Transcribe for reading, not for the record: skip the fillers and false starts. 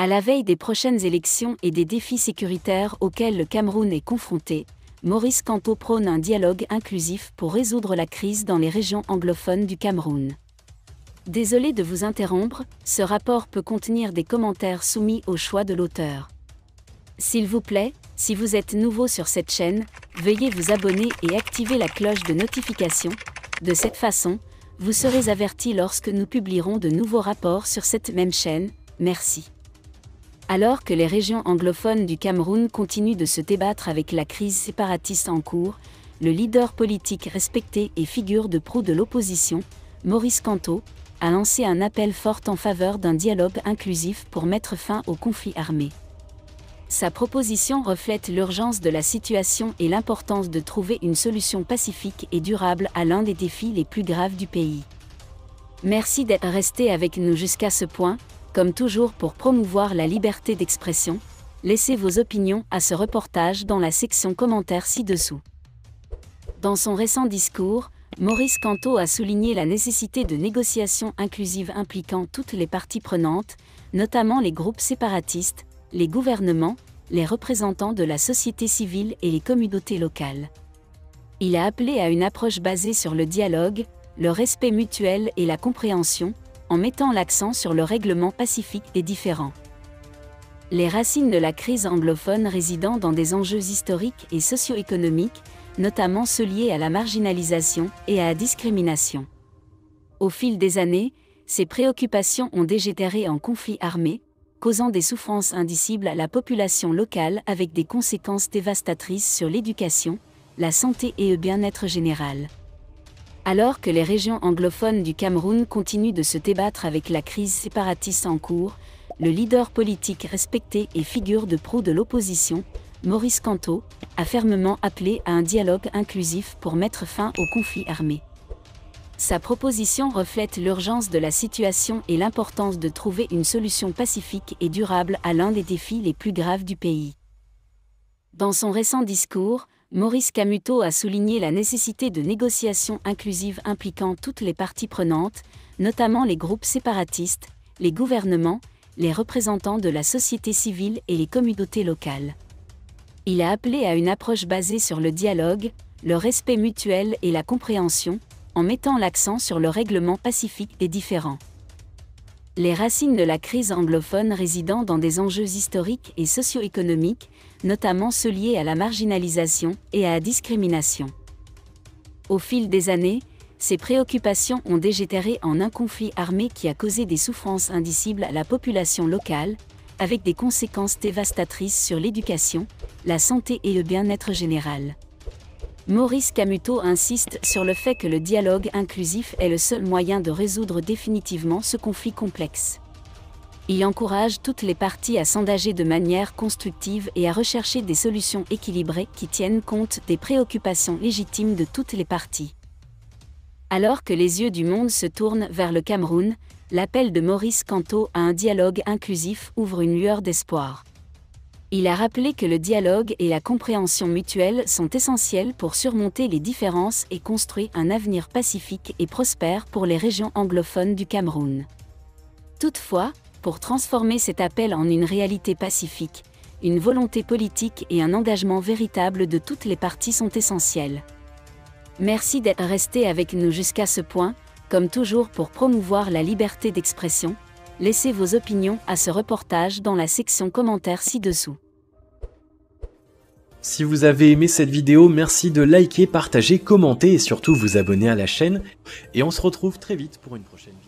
À la veille des prochaines élections et des défis sécuritaires auxquels le Cameroun est confronté, Maurice Kamto prône un dialogue inclusif pour résoudre la crise dans les régions anglophones du Cameroun. Désolé de vous interrompre, ce rapport peut contenir des commentaires soumis au choix de l'auteur. S'il vous plaît, si vous êtes nouveau sur cette chaîne, veuillez vous abonner et activer la cloche de notification. De cette façon, vous serez averti lorsque nous publierons de nouveaux rapports sur cette même chaîne. Merci. Alors que les régions anglophones du Cameroun continuent de se débattre avec la crise séparatiste en cours, le leader politique respecté et figure de proue de l'opposition, Maurice Kamto, a lancé un appel fort en faveur d'un dialogue inclusif pour mettre fin au conflit armé. Sa proposition reflète l'urgence de la situation et l'importance de trouver une solution pacifique et durable à l'un des défis les plus graves du pays. Merci d'être resté avec nous jusqu'à ce point. Comme toujours pour promouvoir la liberté d'expression, laissez vos opinions à ce reportage dans la section commentaires ci-dessous. Dans son récent discours, Maurice Kamto a souligné la nécessité de négociations inclusives impliquant toutes les parties prenantes, notamment les groupes séparatistes, les gouvernements, les représentants de la société civile et les communautés locales. Il a appelé à une approche basée sur le dialogue, le respect mutuel et la compréhension, en mettant l'accent sur le règlement pacifique des différends. Les racines de la crise anglophone résidant dans des enjeux historiques et socio-économiques, notamment ceux liés à la marginalisation et à la discrimination. Au fil des années, ces préoccupations ont dégénéré en conflits armés, causant des souffrances indicibles à la population locale avec des conséquences dévastatrices sur l'éducation, la santé et le bien-être général. Alors que les régions anglophones du Cameroun continuent de se débattre avec la crise séparatiste en cours, le leader politique respecté et figure de proue de l'opposition, Maurice Kamto, a fermement appelé à un dialogue inclusif pour mettre fin au conflit armé. Sa proposition reflète l'urgence de la situation et l'importance de trouver une solution pacifique et durable à l'un des défis les plus graves du pays. Dans son récent discours, Maurice Kamto a souligné la nécessité de négociations inclusives impliquant toutes les parties prenantes, notamment les groupes séparatistes, les gouvernements, les représentants de la société civile et les communautés locales. Il a appelé à une approche basée sur le dialogue, le respect mutuel et la compréhension, en mettant l'accent sur le règlement pacifique des différends. Les racines de la crise anglophone résidant dans des enjeux historiques et socio-économiques, notamment ceux liés à la marginalisation et à la discrimination. Au fil des années, ces préoccupations ont dégénéré en un conflit armé qui a causé des souffrances indicibles à la population locale, avec des conséquences dévastatrices sur l'éducation, la santé et le bien-être général. Maurice Kamto insiste sur le fait que le dialogue inclusif est le seul moyen de résoudre définitivement ce conflit complexe. Il encourage toutes les parties à s'engager de manière constructive et à rechercher des solutions équilibrées qui tiennent compte des préoccupations légitimes de toutes les parties. Alors que les yeux du monde se tournent vers le Cameroun, l'appel de Maurice Kamto à un dialogue inclusif ouvre une lueur d'espoir. Il a rappelé que le dialogue et la compréhension mutuelle sont essentiels pour surmonter les différences et construire un avenir pacifique et prospère pour les régions anglophones du Cameroun. Toutefois, pour transformer cet appel en une réalité pacifique, une volonté politique et un engagement véritable de toutes les parties sont essentiels. Merci d'être resté avec nous jusqu'à ce point. Comme toujours pour promouvoir la liberté d'expression, laissez vos opinions à ce reportage dans la section commentaires ci-dessous. Si vous avez aimé cette vidéo, merci de liker, partager, commenter et surtout vous abonner à la chaîne. Et on se retrouve très vite pour une prochaine vidéo.